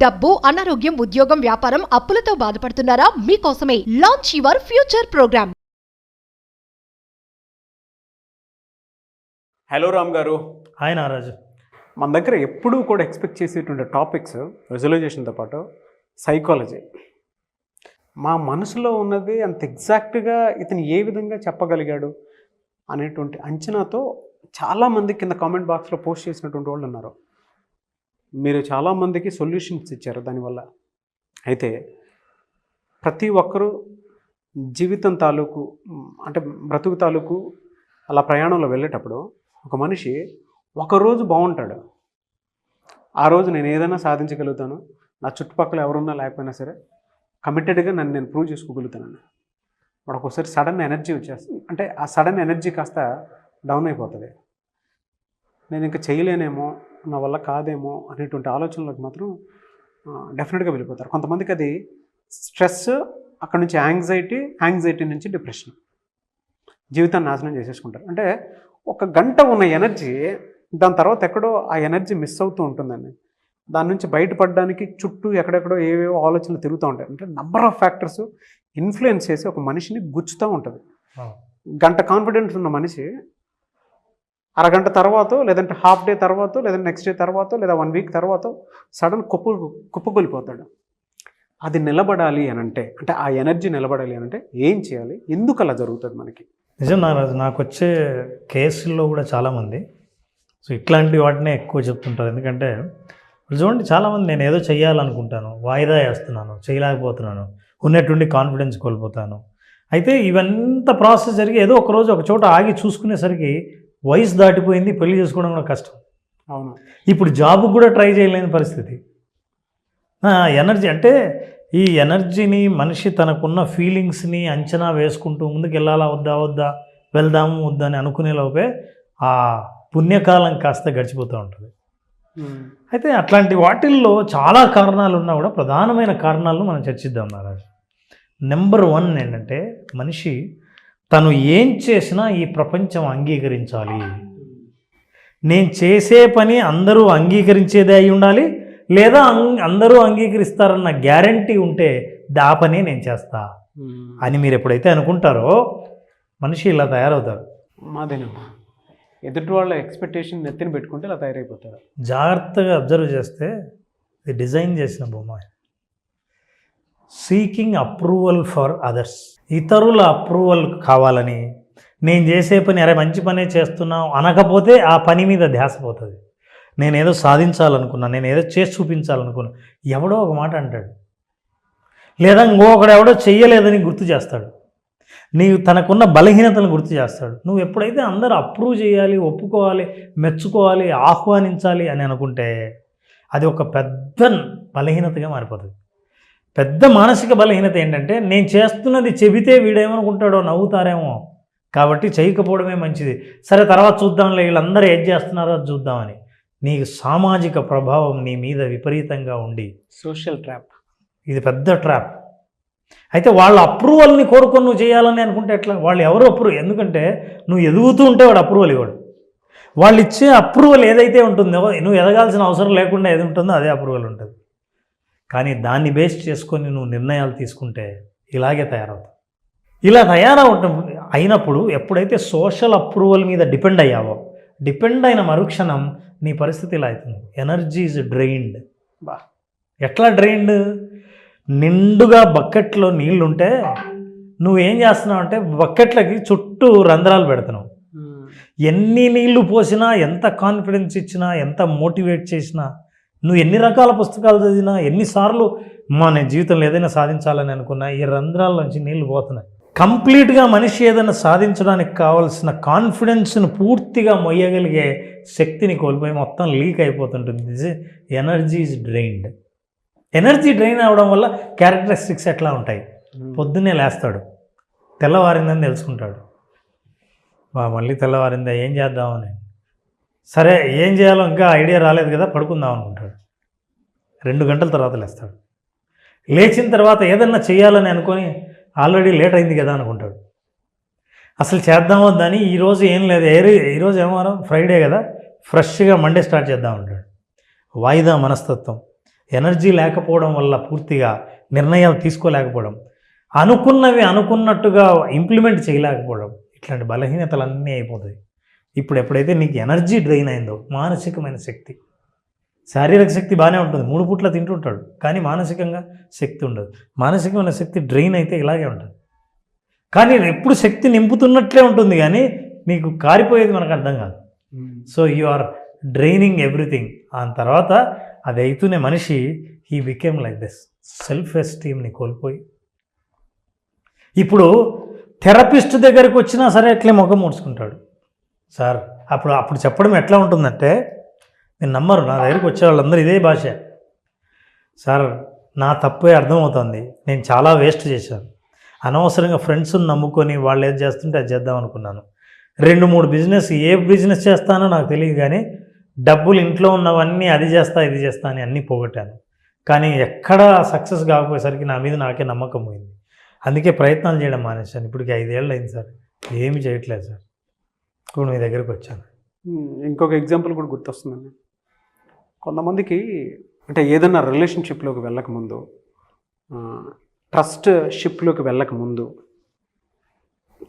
డబ్బు, అనారోగ్యం, ఉద్యోగం, వ్యాపారం, అప్పులతో బాధపడుతున్నారా? మీకోసమే launch your future program. Hello Ram గారు. హాయ్ నారాజు. మన దగ్గర ఎప్పుడూ కూడా ఎక్స్పెక్ట్ చేసేటువంటి టాపిక్స్ విజువలైజేషన్తో పాటు సైకాలజీ. మా మనసులో ఉన్నది అంత ఎగ్జాక్ట్గా ఇతను ఏ విధంగా చెప్పగలిగాడు అనేటువంటి అంచనాతో చాలామంది కింద కామెంట్ బాక్స్లో పోస్ట్ చేసినటువంటి వాళ్ళు ఉన్నారు. మీరు చాలామందికి సొల్యూషన్స్ ఇచ్చారు దానివల్ల. అయితే ప్రతి ఒక్కరూ జీవితం తాలూకు అంటే బ్రతుకు తాలూకు అలా ప్రయాణంలో వెళ్ళేటప్పుడు ఒక మనిషి ఒకరోజు బాగుంటాడు, ఆ రోజు నేను ఏదైనా సాధించగలుగుతాను, నా చుట్టుపక్కల ఎవరున్నా లేకపోయినా సరే కమిటెడ్గా నేను ప్రూవ్ చేసుకోగలుగుతానని. వాడు ఒక్కోసారి సడన్ ఎనర్జీ వచ్చేస్తుంది. అంటే ఆ సడన్ ఎనర్జీ కాస్త డౌన్ అయిపోతుంది. నేను ఇంకా చేయలేనేమో, నా వల్ల కాదేమో అనేటువంటి ఆలోచనలకు మాత్రం డెఫినెట్గా వెళ్ళిపోతారు. కొంతమందికి అది స్ట్రెస్, అక్కడ నుంచి యాంగ్జైటీ నుంచి డిప్రెషన్, జీవితాన్ని నాశనం చేసేసుకుంటారు. అంటే ఒక గంట ఉన్న ఎనర్జీ దాని తర్వాత ఎక్కడో ఆ ఎనర్జీ మిస్ అవుతూ ఉంటుందండి. దాని నుంచి బయటపడడానికి చుట్టూ ఎక్కడెక్కడో ఏవేవో ఆలోచనలు తిరుగుతూ ఉంటాయి. అంటే నంబర్ ఆఫ్ ఫ్యాక్టర్స్ ఇన్ఫ్లుయెన్స్ చేసి ఒక మనిషిని గుచ్చుతూ ఉంటుంది. గంట కాన్ఫిడెన్స్ ఉన్న మనిషి అరగంట తర్వాత, లేదంటే హాఫ్ డే తర్వాత, లేదంటే నెక్స్ట్ డే తర్వాత, లేదా 1 వీక్ తర్వాత సడన్ కుప్పగొలిపోతాడు. అది నిలబడాలి అని అంటే ఆ ఎనర్జీ నిలబడాలి అని అంటే ఏం చేయాలి? ఎందుకు అలా జరుగుతుంది మనకి? నిజం నారాజు, నాకు వచ్చే కేసుల్లో కూడా చాలామంది ఇట్లాంటి వాటినే ఎక్కువ చెప్తుంటారు. ఎందుకంటే చూడండి, చాలామంది నేను ఏదో చేయాలనుకుంటాను, వాయిదా వేస్తున్నాను, చేయలేకపోతున్నాను, ఉన్నట్టుండి కాన్ఫిడెన్స్ కోల్పోతాను. అయితే ఇవంతా ప్రాసెస్ జరిగి ఏదో ఒకరోజు ఒక చోట ఆగి చూసుకునేసరికి వయసు దాటిపోయింది, పెళ్లి చేసుకోవడం కూడా కష్టం. అవును. ఇప్పుడు జాబ్కి కూడా ట్రై చేయలేని పరిస్థితి. ఎనర్జీ అంటే ఈ ఎనర్జీని మనిషి తనకున్న ఫీలింగ్స్ని అంచనా వేసుకుంటూ ముందుకు వెళ్ళాలా వద్దా వెళ్దాము వద్దా అని అనుకునేలోపే ఆ పుణ్యకాలం కాస్త గడిచిపోతూ ఉంటుంది. అయితే అట్లాంటి వాటిల్లో చాలా కారణాలు ఉన్నా కూడా ప్రధానమైన కారణాలను మనం చర్చిద్దాం నారాజు. నెంబర్ 1 ఏంటంటే, మనిషి తను ఏం చేసినా ఈ ప్రపంచం అంగీకరించాలి. నేను చేసే పని అందరూ అంగీకరించేదే అయి ఉండాలి, లేదా అందరూ అంగీకరిస్తారన్న గ్యారంటీ ఉంటే ఆ పని నేను చేస్తా అని మీరు ఎప్పుడైతే అనుకుంటారో మనిషి ఇలా తయారవుతారు. మాదేనమ్మా, ఎదుటి వాళ్ళ ఎక్స్పెక్టేషన్ నెత్తిని పెట్టుకుంటే ఇలా తయారైపోతారు. జాగ్రత్తగా అబ్జర్వ్ చేస్తే ఇది డిజైన్ చేసిన బొమ్మ. Seeking approval for others. ఇతరుల అప్రూవల్ కావాలని నేను చేసే పని అరే మంచి పనే చేస్తున్నావు అనకపోతే ఆ పని మీద ధ్యాస పోతుంది. నేనేదో సాధించాలనుకున్నా, నేను ఏదో చేసి చూపించాలనుకున్నా, ఎవడో ఒక మాట అంటాడు, లేదా ఇంకొకడు ఎవడో చెయ్యలేదని గుర్తు చేస్తాడు, నీవు తనకున్న బలహీనతను గుర్తు చేస్తాడు. నువ్వు ఎప్పుడైతే అందరూ అప్రూవ్ చేయాలి, ఒప్పుకోవాలి, మెచ్చుకోవాలి, ఆహ్వానించాలి అని అనుకుంటే అది ఒక పెద్ద బలహీనతగా మారిపోతుంది. పెద్ద మానసిక బలహీనత ఏంటంటే, నేను చేస్తున్నది చెబితే వీడేమనుకుంటాడో, నవ్వుతారేమో, కాబట్టి చేయకపోవడమే మంచిది, సరే తర్వాత చూద్దాంలే, వీళ్ళందరూ ఏం చేస్తున్నారో అది చూద్దామని. నీకు సామాజిక ప్రభావం నీ మీద విపరీతంగా ఉండి, సోషల్ ట్రాప్, ఇది పెద్ద ట్రాప్. అయితే వాళ్ళ అప్రూవల్ని కోరుకొని నువ్వు చేయాలని అనుకుంటే ఎట్లా? వాళ్ళు ఎవరు అప్రూవ్? ఎందుకంటే నువ్వు ఎదుగుతూ ఉంటే వాడు అప్రూవల్ ఇవ్వడు. వాళ్ళు ఇచ్చే అప్రూవల్ ఏదైతే ఉంటుందో, నువ్వు ఎదగాల్సిన అవసరం లేకుండా ఏది ఉంటుందో అదే అప్రూవల్ ఉంటుంది. కానీ దాన్ని బేస్ చేసుకొని నువ్వు నిర్ణయాలు తీసుకుంటే ఇలాగే తయారవుతావు. ఇలా అయినప్పుడు ఎప్పుడైతే సోషల్ అప్రూవల్ మీద డిపెండ్ అయిన మరుక్షణం నీ పరిస్థితి ఇలా అవుతుంది. Energy is drained. ఎట్లా డ్రైన్డ్? నిండుగా బకెట్లో నీళ్లుంటే నువ్వేం చేస్తున్నావు అంటే బకెట్లకి చుట్టూ రంధ్రాలు పెడుతున్నావు. ఎన్ని నీళ్లు పోసినా, ఎంత కాన్ఫిడెన్స్ ఇచ్చినా, ఎంత మోటివేట్ చేసినా, నువ్వు ఎన్ని రకాల పుస్తకాలు చదివినా, ఎన్నిసార్లు నేను జీవితంలో ఏదైనా సాధించాలని అనుకున్నా, ఈ రంధ్రాల నుంచి నీళ్లు పోతున్నాయి. కంప్లీట్గా మనిషి ఏదైనా సాధించడానికి కావాల్సిన కాన్ఫిడెన్స్ను పూర్తిగా మొయ్యగలిగే శక్తిని కోల్పోయి మొత్తం లీక్ అయిపోతుంటుంది. Energy is drained. Energy drain అవ్వడం వల్ల క్యారెక్టరిస్టిక్స్ ఎట్లా ఉంటాయి? పొద్దున్నే లేస్తాడు, తెల్లవారిందని తెలుసుకుంటాడు, మళ్ళీ తెల్లవారిందా ఏం చేద్దామని, సరే ఏం చేయాలో ఇంకా ఐడియా రాలేదు కదా, పడుకుందాం అనుకుంటాడు. 2 గంటల తర్వాత లేస్తాడు. లేచిన తర్వాత ఏదన్నా చేయాలని అనుకొని ఆల్రెడీ లేట్ అయింది కదా అనుకుంటాడు. అసలు చేద్దామొద్దని, ఈరోజు ఏం లేదు, ఈరోజు ఏమో ఫ్రైడే కదా, ఫ్రెష్గా మండే స్టార్ట్ చేద్దాం అంటాడు. వాయిదా మనస్తత్వం. ఎనర్జీ లేకపోవడం వల్ల పూర్తిగా నిర్ణయాలు తీసుకోలేకపోవడం, అనుకున్నవి అనుకున్నట్టుగా ఇంప్లిమెంట్ చేయలేకపోవడం, ఇట్లాంటి బలహీనతలన్నీ అయిపోతాయి. ఇప్పుడు ఎప్పుడైతే నీకు ఎనర్జీ డ్రైన్ అయిందో, మానసికమైన శక్తి, శారీరక శక్తి బాగానే ఉంటుంది, 3 పూట్ల తింటుంటాడు, కానీ మానసికంగా శక్తి ఉండదు. మానసికమైన శక్తి డ్రైన్ అయితే ఇలాగే ఉంటుంది. కానీ ఎప్పుడు శక్తి నింపుతున్నట్లే ఉంటుంది, కానీ నీకు కారిపోయేది మనకు అర్థం కాదు. So you are draining everything. ఆ తర్వాత అది అయితేనే మనిషి he became like this, self ఎస్టీమ్ని కోల్పోయి ఇప్పుడు థెరపిస్ట్ దగ్గరికి వచ్చినా సరే అట్లే ముఖం ముడుచుకుంటాడు. సార్ అప్పుడు చెప్పడం ఎట్లా ఉంటుందంటే, నేను నమ్మరు, నా దగ్గరికి వచ్చే వాళ్ళందరూ ఇదే భాష. సార్ నా తప్పే అర్థమవుతుంది, నేను చాలా వేస్ట్ చేశాను, అనవసరంగా ఫ్రెండ్స్ని నమ్ముకొని వాళ్ళు ఏది చేస్తుంటే అది చేద్దాం అనుకున్నాను, 2-3 బిజినెస్, ఏ బిజినెస్ చేస్తానో నాకు తెలియదు, కానీ డబ్బులు ఇంట్లో ఉన్నవన్నీ అది చేస్తా ఇది చేస్తా అని అన్నీ పోగొట్టాను, కానీ ఎక్కడా సక్సెస్ కాకపోయేసరికి నా మీద నాకే నమ్మకం పోయింది, అందుకే ప్రయత్నాలు చేయడం మానేశాను. ఇప్పటికి 5 ఏళ్ళు అయింది సార్, ఏమీ చేయట్లేదు సార్, ఇప్పుడు మీ దగ్గరికి వచ్చాను. ఇంకొక ఎగ్జాంపుల్ కూడా గుర్తొస్తుందండి. కొంతమందికి అంటే ఏదైనా రిలేషన్షిప్లోకి వెళ్ళకముందు, ట్రస్ట్ షిప్లోకి వెళ్ళకముందు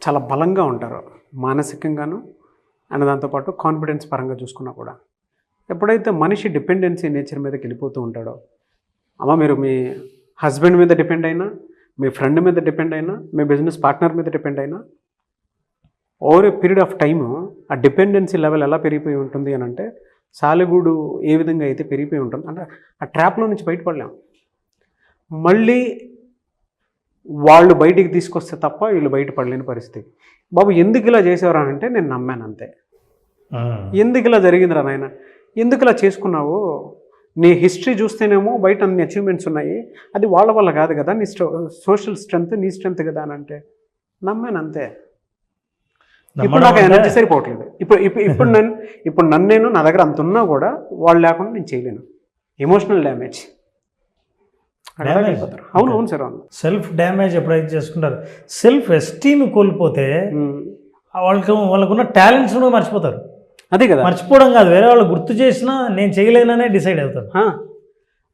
చాలా బలంగా ఉంటారు మానసికంగాను అండ్ దాంతోపాటు కాన్ఫిడెన్స్ పరంగా చూసుకున్నా కూడా. ఎప్పుడైతే మనిషి డిపెండెన్సీ నేచర్ మీదకి వెళ్ళిపోతూ ఉంటాడో, అమ్మ మీరు మీ హస్బెండ్ మీద డిపెండ్ అయినా, మీ ఫ్రెండ్ మీద డిపెండ్ అయినా, మీ బిజినెస్ పార్ట్నర్ మీద డిపెండ్ అయినా, over a period of time ఆ డిపెండెన్సీ లెవెల్ ఎలా పెరిగిపోయి ఉంటుంది అని అంటే, సాలెగూడు ఏ విధంగా అయితే పెరిగిపోయి ఉంటుంది అంటే ఆ ట్రాప్లో నుంచి బయటపడలేం. మళ్ళీ వాళ్ళు బయటికి తీసుకొస్తే తప్ప వీళ్ళు బయటపడలేని పరిస్థితి. బాబు ఎందుకు ఇలా చేసేవారా అంటే, నేను నమ్మాను అంతే. ఎందుకు ఇలా జరిగిందిరా నాయన, ఎందుకు ఇలా చేసుకున్నావు, నీ హిస్టరీ చూస్తేనేమో బయట అన్ని అచీవ్మెంట్స్ ఉన్నాయి, అది వాళ్ళ వల్ల కాదు కదా, నీ సోషల్ స్ట్రెంగ్త్ నీ స్ట్రెంగ్త్ కదా అని అంటే నమ్మాను అంతే. ఇప్పుడు నాకు ఎనర్జీ సరిపోవట్లేదు. ఇప్పుడు నన్ను నా దగ్గర అంత ఉన్నా కూడా వాళ్ళు లేకుండా నేను చేయలేను. Emotional damage. అవును అవును సార్, అవును. సెల్ఫ్ డ్యామేజ్ ఎప్పుడైతే చేసుకుంటారు, సెల్ఫ్ ఎస్టీమ్ కోల్పోతే వాళ్ళకున్న టాలెంట్స్ కూడా మర్చిపోతారు. అదే కదా, మర్చిపోవడం కాదు, వేరే వాళ్ళు గుర్తు చేసినా నేను చేయలేననే డిసైడ్ అవుతాడు.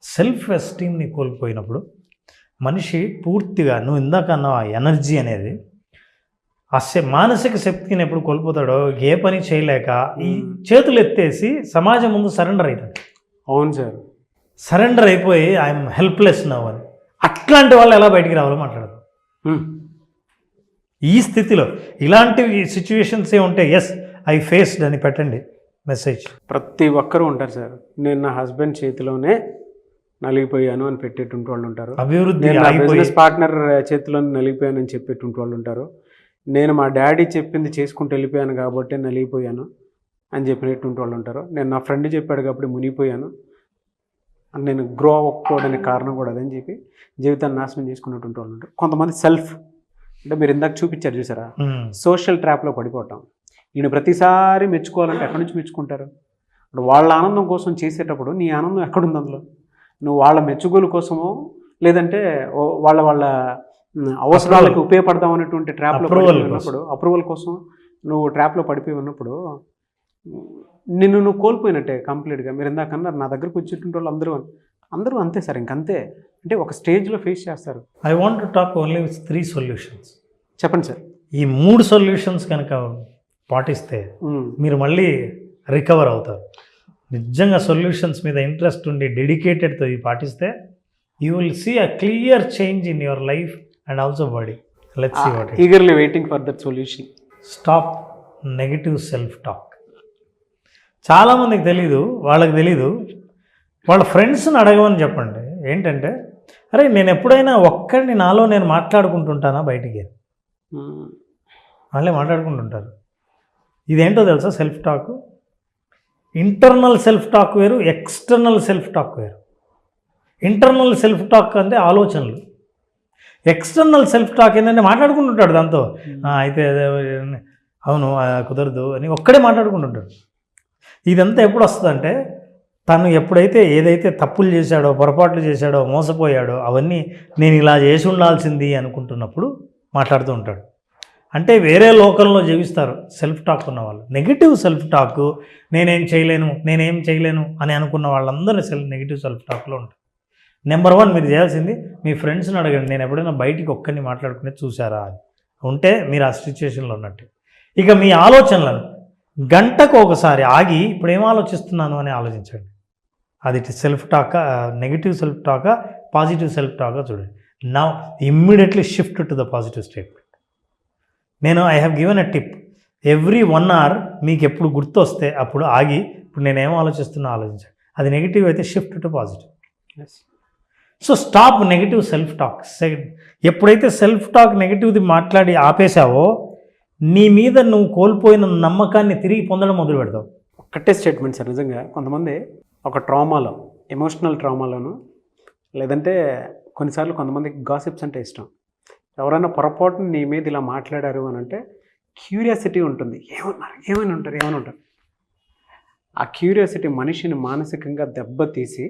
సెల్ఫ్ ఎస్టీమ్ని కోల్పోయినప్పుడు మనిషి పూర్తిగా, నువ్వు ఇందాక అన్నావు ఆ ఎనర్జీ అనేది, ఆ మానసిక శక్తిని ఎప్పుడు కోల్పోతాడో ఏ పని చేయలేక ఈ చేతులు ఎత్తేసి సమాజం ముందు సరెండర్ అవుతాడు. అవును సార్, సరెండర్ అయిపోయి ఐఎమ్ హెల్ప్లెస్ నవ్ అని. అట్లాంటి వాళ్ళు ఎలా బయటికి రావాలో మాట్లాడదు. ఈ స్థితిలో ఇలాంటి సిచ్యువేషన్స్ ఏ ఉంటే ఎస్ ఐ ఫేస్డ్ అని పెట్టండి మెసేజ్. ప్రతి ఒక్కరూ ఉంటారు సార్, నేను నా హస్బెండ్ చేతిలోనే నలిగిపోయాను అని పెట్టేటువంటి వాళ్ళు ఉంటారు. అభివృద్ధి బిజినెస్ పార్ట్నర్ చేతిలోనే నలిగిపోయాను అని చెప్పేటువంటి వాళ్ళు ఉంటారు. నేను మా డాడీ చెప్పింది చేసుకుంటూ వెళ్ళిపోయాను కాబట్టి నలిగిపోయాను అని చెప్పినటువంటి వాళ్ళు ఉంటారు. నేను నా ఫ్రెండ్ చెప్పాడు కాబట్టి మునిగిపోయాను, నేను గ్రో అవ్వకపోవడానికి కారణం కూడా అదని చెప్పి జీవితాన్ని నాశనం చేసుకున్నటువంటి వాళ్ళు ఉంటారు. కొంతమంది సెల్ఫ్ అంటే మీరు ఇందాక చూపించారు చూసారా, సోషల్ ట్రాప్లో పడిపోవటం. ఈయన ప్రతిసారి మెచ్చుకోవాలంటే ఎక్కడి నుంచి మెచ్చుకుంటారు? వాళ్ళ ఆనందం కోసం చేసేటప్పుడు నీ ఆనందం ఎక్కడుంది అందులో? నువ్వు వాళ్ళ మెచ్చుకోలు కోసమో లేదంటే వాళ్ళ అవసరాలకు ఉపయోగపడదాం అనేటువంటి ట్రాప్లో ఉన్నప్పుడు, అప్రూవల్ కోసం నువ్వు ట్రాప్లో పడిపోయి ఉన్నప్పుడు నిన్ను నువ్వు కోల్పోయినట్టే కంప్లీట్గా. మీరు ఇందాకన్నా నా దగ్గరకు వచ్చేటువంటి వాళ్ళు అందరూ అంతే సార్, ఇంకంతే. అంటే ఒక స్టేజ్లో ఫేస్ చేస్తారు. I want to talk only with 3 solutions. చెప్పండి సార్. ఈ 3 సొల్యూషన్స్ కనుక పాటిస్తే మీరు మళ్ళీ రికవర్ అవుతారు. నిజంగా సొల్యూషన్స్ మీద ఇంట్రెస్ట్ ఉండి డెడికేటెడ్తో ఇవి పాటిస్తే you will see a clear change in your life and also body. Let's see what. Eagerly waiting for that solution. Stop negative self talk. చాలామందికి తెలీదు, వాళ్ళకి తెలీదు. వాళ్ళ ఫ్రెండ్స్ని అడగమని చెప్పండి. ఏంటంటే, అరే నేను ఎప్పుడైనా ఒక్కడిని నాలో నేను మాట్లాడుకుంటుంటానా బయటికి? వాళ్ళే మాట్లాడుకుంటుంటారు. ఇదేంటో తెలుసా self talk? Internal self talk వేరు, ఎక్స్టర్నల్ సెల్ఫ్ టాక్ వేరు. ఇంటర్నల్ సెల్ఫ్ టాక్ అంటే ఆలోచనలు. ఎక్స్టర్నల్ సెల్ఫ్ టాక్ ఏంటంటే మాట్లాడుకుంటుంటాడు దాంతో, అయితే అవును కుదరదు అని ఒక్కడే మాట్లాడుకుంటుంటాడు. ఇదంతా ఎప్పుడు వస్తుందంటే, తను ఎప్పుడైతే ఏదైతే తప్పులు చేశాడో, పొరపాట్లు చేశాడో, మోసపోయాడో అవన్నీ నేను ఇలా చేసి ఉండాల్సింది అనుకుంటున్నప్పుడు మాట్లాడుతూ ఉంటాడు. అంటే వేరే లోకంలో జీవిస్తారు సెల్ఫ్ టాక్ ఉన్న వాళ్ళు. నెగిటివ్ సెల్ఫ్ టాక్, నేనేం చేయలేను అని అనుకున్న వాళ్ళందరూ నెగిటివ్ సెల్ఫ్ టాక్లో ఉంటారు. నెంబర్ 1 మీరు చేయాల్సింది మీ ఫ్రెండ్స్ని అడగండి, నేను ఎప్పుడైనా బయటికి ఒక్కరిని మాట్లాడుకునేది చూసారా అని. ఉంటే మీరు ఆ సిచ్యువేషన్లో ఉన్నట్టు. ఇక మీ ఆలోచనలను గంటకు ఒకసారి ఆగి ఇప్పుడు ఏం ఆలోచిస్తున్నాను అని ఆలోచించండి. అది సెల్ఫ్ టాకా, నెగిటివ్ సెల్ఫ్ టాకా, పాజిటివ్ సెల్ఫ్ టాకా చూడండి. Now immediately shift to the positive statement. I have given a tip. Every 1 hour మీకు ఎప్పుడు గుర్తొస్తే అప్పుడు ఆగి ఇప్పుడు నేనేం ఆలోచిస్తున్నా ఆలోచించండి. అది నెగిటివ్ అయితే shift to positive. So stop negative self talk. ఎప్పుడైతే సెల్ఫ్ టాక్ నెగిటివ్ది మాట్లాడి ఆపేశావో నీ మీద నువ్వు కోల్పోయిన నమ్మకాన్ని తిరిగి పొందడం మొదలు పెడతావు. ఒక్కటే స్టేట్మెంట్ సార్. నిజంగా కొంతమంది ఒక ట్రామాలో, ఎమోషనల్ ట్రామాలోను, లేదంటే కొన్నిసార్లు కొంతమందికి గాసిప్స్ అంటే ఇష్టం. ఎవరైనా పొరపాటున నీ మీద ఇలా మాట్లాడారు అని అంటే క్యూరియాసిటీ ఉంటుంది. ఏమైనా ఉంటారు. ఆ క్యూరియాసిటీ మనిషిని మానసికంగా దెబ్బతీసి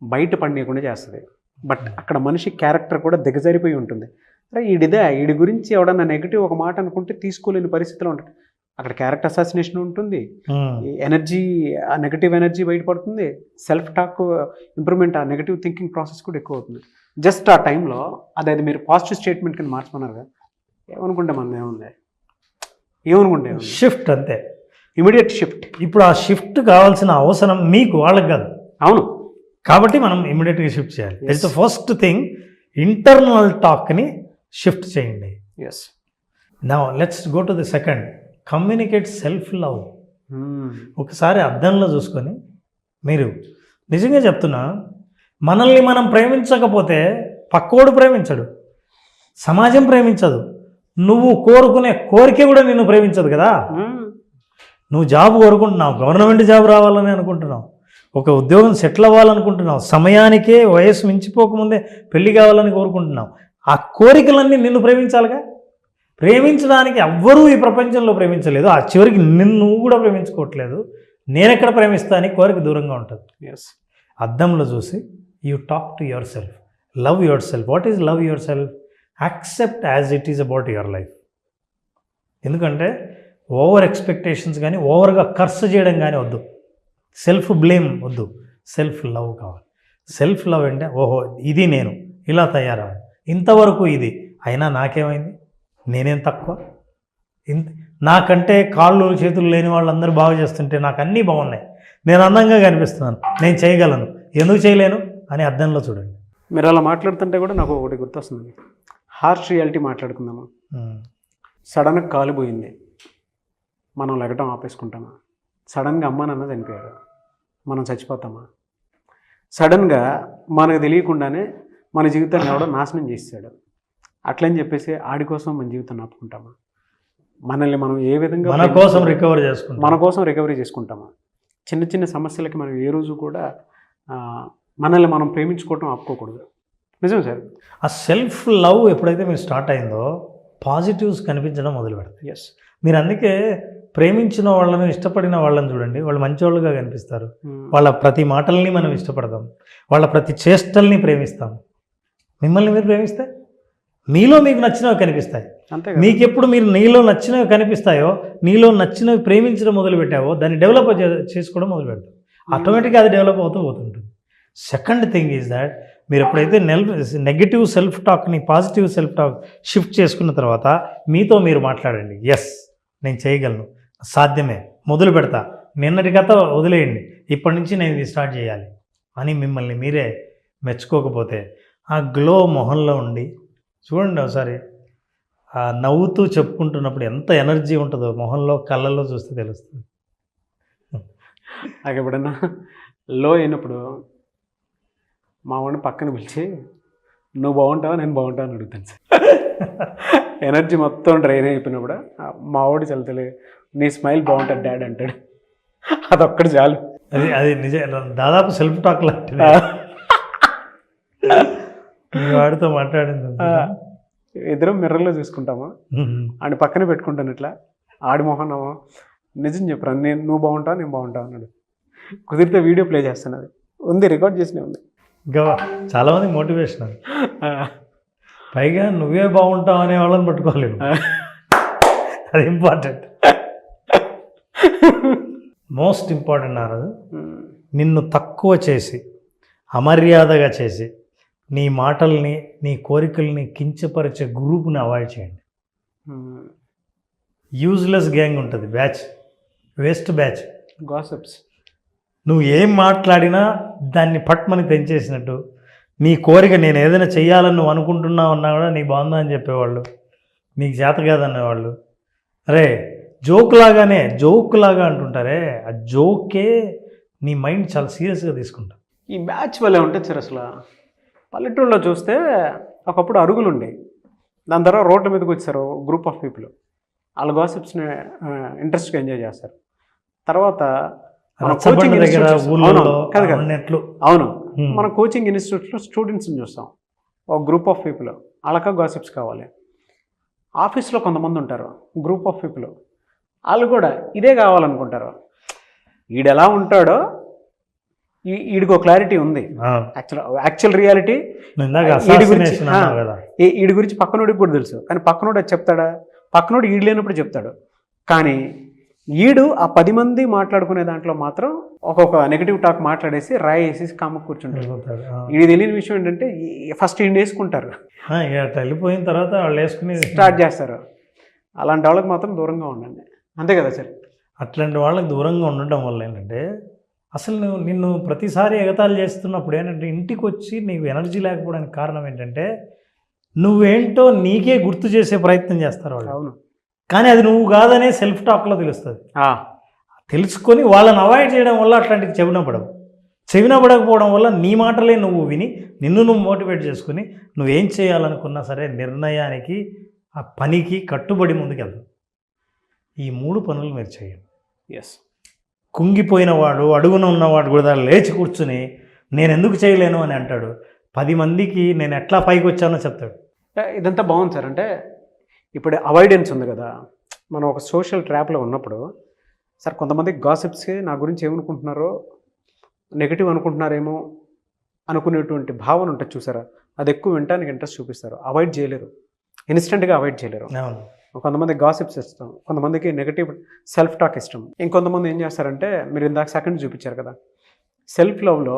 బయట పడనీయకుండా చేస్తుంది. బట్ అక్కడ మనిషి క్యారెక్టర్ కూడా దిగజారిపోయి ఉంటుంది. అరే వీడి గురించి ఎవడన్నా నెగిటివ్ ఒక మాట అనుకుంటే తీసుకోలేని పరిస్థితిలో ఉంటుంది. అక్కడ క్యారెక్టర్ అసాసినేషన్ ఉంటుంది, ఎనర్జీ, ఆ నెగిటివ్ ఎనర్జీ బయటపడుతుంది, సెల్ఫ్ టాక్ ఇంప్రూవ్మెంట్, ఆ నెగిటివ్ థింకింగ్ ప్రాసెస్ కూడా ఎక్కువ అవుతుంది. జస్ట్ ఆ టైంలో అది మీరు పాజిటివ్ స్టేట్మెంట్ కింద మార్చుకున్నారు కదా, ఏమనుకుంటే మనం ఏమనుకుంటే షిఫ్ట్ అంతే, ఇమీడియట్ షిఫ్ట్. ఇప్పుడు ఆ షిఫ్ట్ కావాల్సిన అవసరం మీకు, వాళ్ళకి కాదు. అవును, కాబట్టి మనం ఇమీడియట్గా షిఫ్ట్ చేయాలి. That's the first thing. Internal టాక్ని షిఫ్ట్ చేయండి. Yes. Now let's go to the second. Communicate self love. ఒకసారి అద్దంలో చూసుకొని, మీరు నిజంగా చెప్తున్నా, మనల్ని మనం ప్రేమించకపోతే పక్కోడు ప్రేమించడు, సమాజం ప్రేమించదు, నువ్వు కోరుకునే కోరిక కూడా నిన్ను ప్రేమించదు కదా. నువ్వు జాబ్ కోరుకుంటున్నావు, గవర్నమెంట్ జాబ్ రావాలని అనుకుంటున్నావు, ఒక ఉద్యోగం సెటిల్ అవ్వాలనుకుంటున్నావు, సమయానికే వయస్సు మించిపోకముందే పెళ్లి కావాలని కోరుకుంటున్నావు. ఆ కోరికలన్నీ నిన్ను ప్రేమించాలిగా. ప్రేమించడానికి ఎవ్వరూ ఈ ప్రపంచంలో ప్రేమించలేదు. ఆ చివరికి నిన్ను కూడా ప్రేమించుకోవట్లేదు. నేనెక్కడ ప్రేమిస్తా అని కోరిక దూరంగా ఉంటుంది. ఎస్. అద్దంలో చూసి you talk to your self, love your self. What is love your self? Accept as it is about your life. ఎందుకంటే ఓవర్ ఎక్స్పెక్టేషన్స్ కానీ, ఓవర్గా ఖర్చు చేయడం కానీ వద్దు. సెల్ఫ్ బ్లేమ్ వద్దు, సెల్ఫ్ లవ్ కావాలి. సెల్ఫ్ లవ్ అంటే, ఓహో ఇది నేను ఇలా తయారవ్వాలి, ఇంతవరకు ఇది అయినా నాకేమైంది, నేనేం తక్కువ, నాకంటే కాళ్ళు చేతులు లేని వాళ్ళందరూ బాగు చేస్తుంటే నాకు అన్నీ బాగున్నాయి, నేను అందంగా కనిపిస్తున్నాను, నేను చేయగలను, ఎందుకు చేయలేను అని అద్దంలో చూడండి. మీరు అలా మాట్లాడుతుంటే కూడా నాకు ఒకటి గుర్తొస్తుంది. హార్ష్ రియాలిటీ మాట్లాడుకుందామా. సడన్గా కాలు పోయింది, మనం లెగటం ఆపేసుకుంటామా? సడన్గా అమ్మ నాన్న చనిపోయారు, మనం చచ్చిపోతామా? సడన్గా మనకు తెలియకుండానే మన జీవితాన్ని ఎవడో నాశనం చేస్తాడు, అట్లని చెప్పేసి ఆడి కోసం మన జీవితాన్ని ఆపుకుంటామా? మనల్ని మనం ఏ విధంగా మన కోసం రికవరీ చేసుకుంటామా? చిన్న చిన్న సమస్యలకి మనం ఏ రోజు కూడా మనల్ని మనం ప్రేమించుకోవటం ఆపుకోకూడదు. నిజం సార్. ఆ సెల్ఫ్ లవ్ ఎప్పుడైతే మీరు స్టార్ట్ అయిందో పాజిటివ్స్ కనిపించడం మొదలు పెడతాయి. ఎస్. మీరు అందుకే ప్రేమించిన వాళ్ళని, ఇష్టపడిన వాళ్ళని చూడండి, వాళ్ళు మంచివాళ్ళుగా కనిపిస్తారు. వాళ్ళ ప్రతి మాటల్ని మనం ఇష్టపడతాం, వాళ్ళ ప్రతి చేష్టల్ని ప్రేమిస్తాం. మిమ్మల్ని మీరు ప్రేమిస్తే మీలో మీకు నచ్చినవి కనిపిస్తాయి. అంతే. మీకు ఎప్పుడు మీరు నీలో నచ్చినవి కనిపిస్తాయో, నీలో నచ్చినవి ప్రేమించడం మొదలు పెట్టావో, దాన్ని డెవలప్ చేసుకోవడం మొదలు పెడతాం. ఆటోమేటిక్గా అది డెవలప్ అవుతూ పోతుంటుంది. సెకండ్ థింగ్ ఈజ్ దాట్ మీరు ఎప్పుడైతే నెగిటివ్ సెల్ఫ్ టాక్ని పాజిటివ్ సెల్ఫ్ టాక్ షిఫ్ట్ చేసుకున్న తర్వాత మీతో మీరు మాట్లాడండి. ఎస్, నేను చేయగలను, సాధ్యమే, మొదలు పెడతా, నిన్నటి కథ వదిలేయండి, ఇప్పటి నుంచి నేను ఇది స్టార్ట్ చేయాలి అని మిమ్మల్ని మీరే మెచ్చుకోకపోతే ఆ గ్లో మొహంలో ఉండి చూడండి ఒకసారి. ఆ నవ్వుతూ చెప్పుకుంటున్నప్పుడు ఎంత ఎనర్జీ ఉంటుందో మొహంలో, కళ్ళల్లో చూస్తే తెలుస్తుంది. నాకు ఎప్పుడన్నా లో అయినప్పుడు మా వాడిని పక్కన పిలిచి నువ్వు బాగుంటావా నేను బాగుంటావు అని అడుగుతాను సార్. ఎనర్జీ మొత్తం డ్రైన్ అయిపోయినప్పుడు మా వాడు చల్తలే నీ స్మైల్ బాగుంటుంది డాడ్ అంటాడు. అదొక్కటి చాలు. అది నిజం, దాదాపు సెల్ఫ్ టాక్ లాంటిది. వాడితో మాట్లాడింది ఇద్దరం మిర్రర్లో చూసుకుంటామా, ఆడి పక్కన పెట్టుకుంటాను ఇట్లా, ఆడి మొహన్నామా నిజం చెప్పరా నువ్వు బాగుంటావు నేను బాగుంటావు అన్నాడు. కుదిరితే వీడియో ప్లే చేస్తాను, అది ఉంది, రికార్డ్ చేసినే ఉంది. ఇంకా చాలామంది మోటివేషన్. పైగా నువ్వే బాగుంటావు అనే వాళ్ళని పట్టుకోలేము, అది ఇంపార్టెంట్. మోస్ట్ ఇంపార్టెంట్ అన్నది నిన్ను తక్కువ చేసి అమర్యాదగా చేసి నీ మాటల్ని నీ కోరికల్ని కించపరిచే గ్రూప్ని అవాయిడ్ చేయండి. యూజ్లెస్ గ్యాంగ్ ఉంటుంది, బ్యాచ్, వేస్ట్ బ్యాచ్. గాసిప్స్. నువ్వు ఏం మాట్లాడినా దాన్ని పట్మని పెంచేసినట్టు, నీ కోరిక నేను ఏదైనా చెయ్యాలని నువ్వు అనుకుంటున్నావు అన్నా కూడా నీ బాగుందా అని చెప్పేవాళ్ళు, నీకు చేత కాదనేవాళ్ళు. అరే జోక్ లాగా అంటుంటారే, ఆ జోకే నీ మైండ్ చాలా సీరియస్గా తీసుకుంటా. ఈ బ్యాచ్ వల్లే ఉంటుంది సార్. అసలు పల్లెటూరులో చూస్తే ఒకప్పుడు అరుగులు ఉండేవి, దాని తర్వాత రోడ్డు మీదకి వచ్చారు గ్రూప్ ఆఫ్ పీపుల్, వాళ్ళ గాసిప్స్ని ఇంట్రెస్ట్గా ఎంజాయ్ చేస్తారు. తర్వాత మన కోచింగ్ అవును మన కోచింగ్ ఇన్స్టిట్యూట్స్లో స్టూడెంట్స్ని చూస్తాం, ఒక గ్రూప్ ఆఫ్ పీపుల్ వాళ్ళకా గాసిప్స్ కావాలి. ఆఫీస్లో కొంతమంది ఉంటారు గ్రూప్ ఆఫ్ పీపుల్, వాళ్ళు కూడా ఇదే కావాలనుకుంటారు. ఈడెలా ఉంటాడో ఈడికి ఒక క్లారిటీ ఉంది. యాక్చువల్ రియాలిటీ ఈడి గురించి పక్కనోడికి కూడా తెలుసు, కానీ పక్కనోడు అది చెప్తాడా? పక్కనోడు ఈడు లేనప్పుడు చెప్తాడు. కానీ ఈడు ఆ 10 మంది మాట్లాడుకునే దాంట్లో మాత్రం ఒక్కొక్క నెగిటివ్ టాక్ మాట్లాడేసి రాయి వేసేసి కామకు కూర్చుంటారు. ఇది తెలియని విషయం ఏంటంటే ఫస్ట్ ఈయన వేసుకుంటారు, వెళ్ళిపోయిన తర్వాత వాళ్ళు వేసుకుని స్టార్ట్ చేస్తారు. అలాంటి వాళ్ళకి మాత్రం దూరంగా ఉండండి, అంతే కదా సార్? అట్లాంటి వాళ్ళకి దూరంగా ఉండటం వల్ల ఏంటంటే అసలు నిన్ను ప్రతిసారి ఎగతాళి చేస్తున్నప్పుడు ఏంటంటే ఇంటికి వచ్చి నీకు ఎనర్జీ లేకపోవడానికి కారణం ఏంటంటే నువ్వేంటో నీకే గుర్తు చేసే ప్రయత్నం చేస్తారు వాళ్ళు. అవును, కానీ అది నువ్వు కాదనే సెల్ఫ్ టాక్లో తెలుస్తుంది. తెలుసుకొని వాళ్ళని అవాయిడ్ చేయడం వల్ల అట్లాంటివి చెవిన పడకపోవడం వల్ల నీ మాటలే నువ్వు విని నిన్ను నువ్వు మోటివేట్ చేసుకుని నువ్వేం చేయాలనుకున్నా సరే నిర్ణయానికి ఆ పనికి కట్టుబడి ముందుకెళ్తావు. ఈ 3 పనులు మీరు చేయండి. ఎస్. కుంగిపోయిన వాడు, అడుగున ఉన్నవాడు కూడా లేచి కూర్చుని నేను ఎందుకు చేయలేను అని అంటాడు. 10 మందికి నేను ఎట్లా పైకి వచ్చానో చెప్తాడు. ఇదంతా బాగుంది సార్. అంటే ఇప్పుడు అవాయిడెన్స్ ఉంది కదా, మనం ఒక సోషల్ ట్రాప్లో ఉన్నప్పుడు సార్ కొంతమంది గాసిప్స్కి నా గురించి ఏమనుకుంటున్నారో, నెగిటివ్ అనుకుంటున్నారేమో అనుకునేటువంటి భావన ఉంటుంది చూసారా, అది ఎక్కువ వినడానికి ఇంట్రెస్ట్ చూపిస్తారు. అవాయిడ్ చేయలేరు, ఇన్స్టెంట్గా అవాయిడ్ చేయలేరు. కొంతమంది గాసిప్స్ ఇష్టం, కొంతమందికి నెగిటివ్ సెల్ఫ్ టాక్ ఇష్టం. ఇంకొంతమంది ఏం చేస్తారంటే మీరు ఇందాక సెకండ్ చూపించారు కదా, సెల్ఫ్ లవ్లో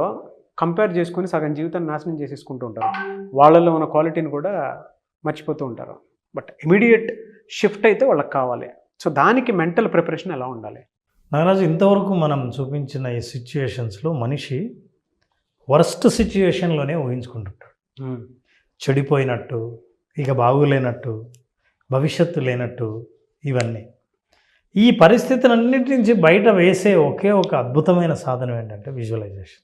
కంపేర్ చేసుకుని సగం జీవితాన్ని నాశనం చేసేసుకుంటూ ఉంటారు. వాళ్ళలో ఉన్న క్వాలిటీని కూడా మర్చిపోతూ ఉంటారు. బట్ ఇమీడియట్ షిఫ్ట్ అయితే వాళ్ళకి కావాలి. సో దానికి మెంటల్ ప్రిపరేషన్ ఎలా ఉండాలి? నాగరాజు, ఇంతవరకు మనం చూపించిన ఈ సిచ్యుయేషన్స్లో మనిషి వర్స్ట్ సిచ్యుయేషన్లోనే ఊహించుకుంటుంటాడు. చెడిపోయినట్టు, ఇక బాగులేనట్టు, భవిష్యత్తు లేనట్టు, ఇవన్నీ. ఈ పరిస్థితులన్నిటి నుంచి బయట వేసే ఒకే ఒక అద్భుతమైన సాధనం ఏంటంటే విజువలైజేషన్.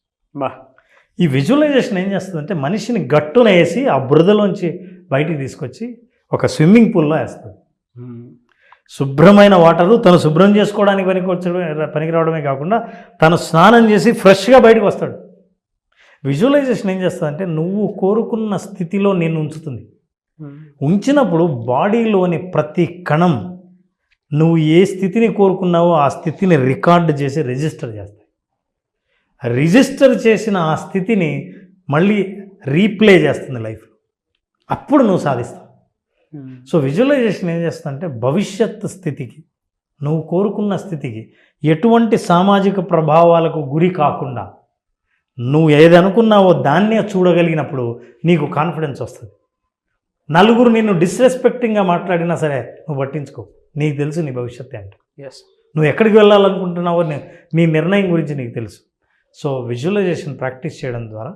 ఈ విజువలైజేషన్ ఏం చేస్తుందంటే మనిషిని గట్టున వేసి ఆ బురదలోంచి బయటికి తీసుకొచ్చి ఒక స్విమ్మింగ్ పూల్లో వేస్తుంది. శుభ్రమైన వాటరు తను శుభ్రం చేసుకోవడానికి పనికి రావడమే కాకుండా తను స్నానం చేసి ఫ్రెష్గా బయటకు వస్తాడు. విజువలైజేషన్ ఏం చేస్తుందంటే నువ్వు కోరుకున్న స్థితిలో నిన్ను ఉంచుతుంది. ఉంచినప్పుడు బాడీలోని ప్రతి కణం నువ్వు ఏ స్థితిని కోరుకున్నావో ఆ స్థితిని రికార్డు చేసి రిజిస్టర్ చేస్తాయి. రిజిస్టర్ చేసిన ఆ స్థితిని మళ్ళీ రీప్లే చేస్తుంది లైఫ్లో. అప్పుడు నువ్వు సాధిస్తావు. సో విజువలైజేషన్ ఏం చేస్తుందంటే భవిష్యత్తు స్థితికి, నువ్వు కోరుకున్న స్థితికి ఎటువంటి సామాజిక ప్రభావాలకు గురి కాకుండా నువ్వు ఏది అనుకున్నావో దాన్నే చూడగలిగినప్పుడు నీకు కాన్ఫిడెన్స్ వస్తుంది. నలుగురు నిన్ను డిస్రెస్పెక్టింగ్గా మాట్లాడినా సరే నువ్వు పట్టించుకో, నీకు తెలుసు నీ భవిష్యత్తు అంటే. నువ్వు ఎక్కడికి వెళ్ళాలనుకుంటున్నావో నీ నిర్ణయం గురించి నీకు తెలుసు. సో విజువలైజేషన్ ప్రాక్టీస్ చేయడం ద్వారా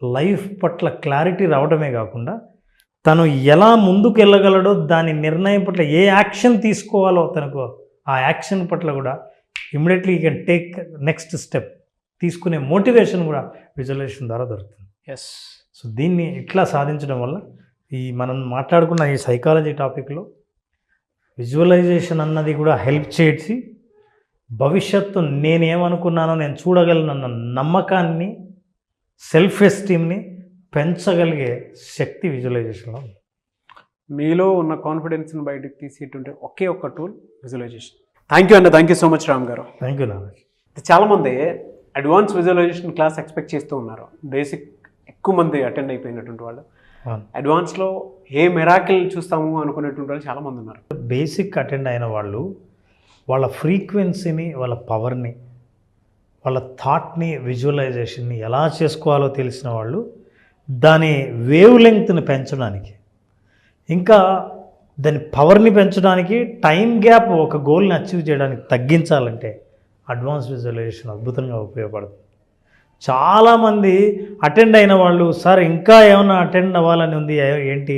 లైఫ్ పట్ల క్లారిటీ రావడమే కాకుండా తను ఎలా ముందుకు వెళ్ళగలడో దాని నిర్ణయం పట్ల ఏ యాక్షన్ తీసుకోవాలో తనకు ఆ యాక్షన్ పట్ల కూడా immediately you can take next step తీసుకునే మోటివేషన్ కూడా విజువలైజేషన్ ద్వారా దొరుకుతుంది. సో దీన్ని ఇట్లా సాధించడం వల్ల ఈ మనం మాట్లాడుకున్న ఈ సైకాలజీ టాపిక్లో విజువలైజేషన్ అన్నది కూడా హెల్ప్ చేసి భవిష్యత్తు నేనేమనుకున్నానో నేను చూడగలనన్న నమ్మకాన్ని, సెల్ఫ్ ఎస్టీమ్ని పెంచగలిగే శక్తి విజువలైజేషన్లో ఉంది. మీలో ఉన్న కాన్ఫిడెన్స్ని బయటకు తీసేటువంటి ఒకే ఒక్క టూల్ విజువలైజేషన్. థ్యాంక్ యూ అన్న, thank you so much Ram garu. Thank you Naraj. చాలామంది అడ్వాన్స్ విజువలైజేషన్ క్లాస్ ఎక్స్పెక్ట్ చేస్తూ ఉన్నారు. బేసిక్ ఎక్కువ మంది అటెండ్ అయిపోయినటువంటి వాళ్ళు అడ్వాన్స్లో ఏ మెరాకిల్ చూస్తాము అనుకునేటువంటి వాళ్ళు చాలామంది ఉన్నారు. బేసిక్ అటెండ్ అయిన వాళ్ళు వాళ్ళ ఫ్రీక్వెన్సీని, వాళ్ళ పవర్ని వాళ్ళ థాట్ని విజువలైజేషన్ని ఎలా చేసుకోవాలో తెలిసిన వాళ్ళు దాని వేవ్ లెంగ్త్ని పెంచడానికి, ఇంకా దాని పవర్ని పెంచడానికి, టైం గ్యాప్ ఒక గోల్ని అచీవ్ చేయడానికి తగ్గించాలంటే అడ్వాన్స్ విజువలైజేషన్ అద్భుతంగా ఉపయోగపడుతుంది. చాలామంది అటెండ్ అయిన వాళ్ళు, సార్ ఇంకా ఏమైనా అటెండ్ అవ్వాలని ఉంది ఏంటి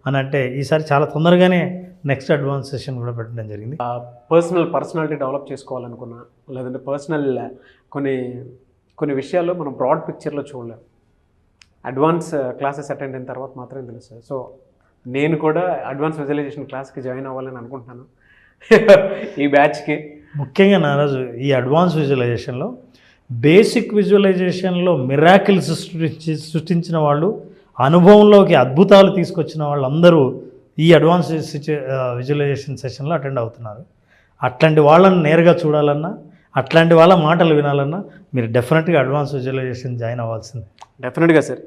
అని అంటే, ఈసారి చాలా తొందరగానే నెక్స్ట్ అడ్వాన్స్ సెషన్ కూడా పెట్టడం జరిగింది. పర్సనాలిటీ డెవలప్ చేసుకోవాలనుకున్నా, లేదంటే పర్సనల్ కొన్ని విషయాల్లో మనం బ్రాడ్ పిక్చర్లో చూడలేం. అడ్వాన్స్ క్లాసెస్ అటెండ్ అయిన తర్వాత మాత్రమే తెలుస్తుంది. సో నేను కూడా అడ్వాన్స్ విజువలైజేషన్ క్లాస్కి జాయిన్ అవ్వాలని అనుకుంటున్నాను ఈ బ్యాచ్కి. ముఖ్యంగా నారాజు ఈ అడ్వాన్స్ విజువలైజేషన్లో, బేసిక్ విజువలైజేషన్లో మిరాకిల్స్ సృష్టించిన వాళ్ళు, అనుభవంలోకి అద్భుతాలు తీసుకొచ్చిన వాళ్ళు అందరూ ఈ అడ్వాన్స్ విజువలైజేషన్ సెషన్లో అటెండ్ అవుతున్నారు. అట్లాంటి వాళ్ళని నేరుగా చూడాలన్నా, అట్లాంటి వాళ్ళ మాటలు వినాలన్నా మీరు డెఫినెట్గా అడ్వాన్స్ విజువలైజేషన్ జాయిన్ అవ్వాల్సిందే. డెఫినెట్గా sir.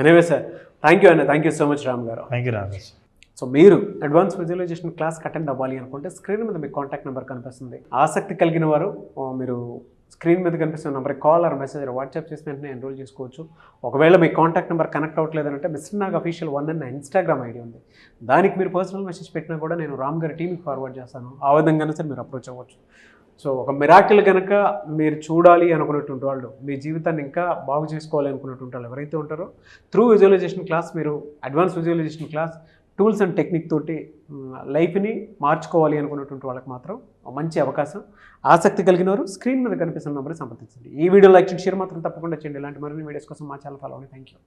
Anyway sir, thank you thank you so much Ram garu. Thank you Naraj. So మీరు అడ్వాన్స్ విజువలైజేషన్ క్లాస్కి అటెండ్ అవ్వాలి అనుకుంటే స్క్రీన్ మీద మీకు కాంటాక్ట్ నెంబర్ కనిపిస్తుంది. ఆసక్తి కలిగిన వారు మీరు స్క్రీన్ మీద కనిపిస్తున్న నెంబర్కి కాల్ ఆర్ మెసేజ్ వాట్సాప్ చేసి వెంటనే ఎన్రోల్ చేసుకోవచ్చు. ఒకవేళ మీ కాంటాక్ట్ నెంబర్ కనెక్ట్ అవ్వట్లేదంటే మిస్టర్ నాగ్ అఫీషియల్ 1 అన్న ఇన్స్టాగ్రామ్ ఐడి ఉంది. దానికి మీరు పర్సనల్ మెసేజ్ పెట్టినా కూడా నేను రామ్ గారి టీంకి ఫార్వర్డ్ చేస్తాను. ఆ విధంగానే సార్ మీరు అప్రోచ్ అవ్వచ్చు. సో ఒక మిరాకిల్ కనుక మీరు చూడాలి అనుకున్నటువంటి వాళ్ళు, మీ జీవితాన్ని ఇంకా బాగు చేసుకోవాలి అనుకున్నటువంటి వాళ్ళు ఎవరైతే ఉంటారో, త్రూ విజువలైజేషన్ క్లాస్, మీరు advance visualisation class tools and technique తోటి లైఫ్ని మార్చుకోవాలి అనుకున్నటువంటి వాళ్ళకి మాత్రం మంచి అవకాశం. ఆసక్తి కలిగిన వారు స్క్రీన్ మీద కనిపిస్తున్న నెంబర్ని సంప్రదించండి. ఈ వీడియో లైక్ చేయండి, షేర్ మాత్రం తప్పకుండా చేయండి. ఇలాంటి మరిన్ని వీడియోస్ కోసం మా ఛానల్ ఫాలో అవ్వండి. Thank you.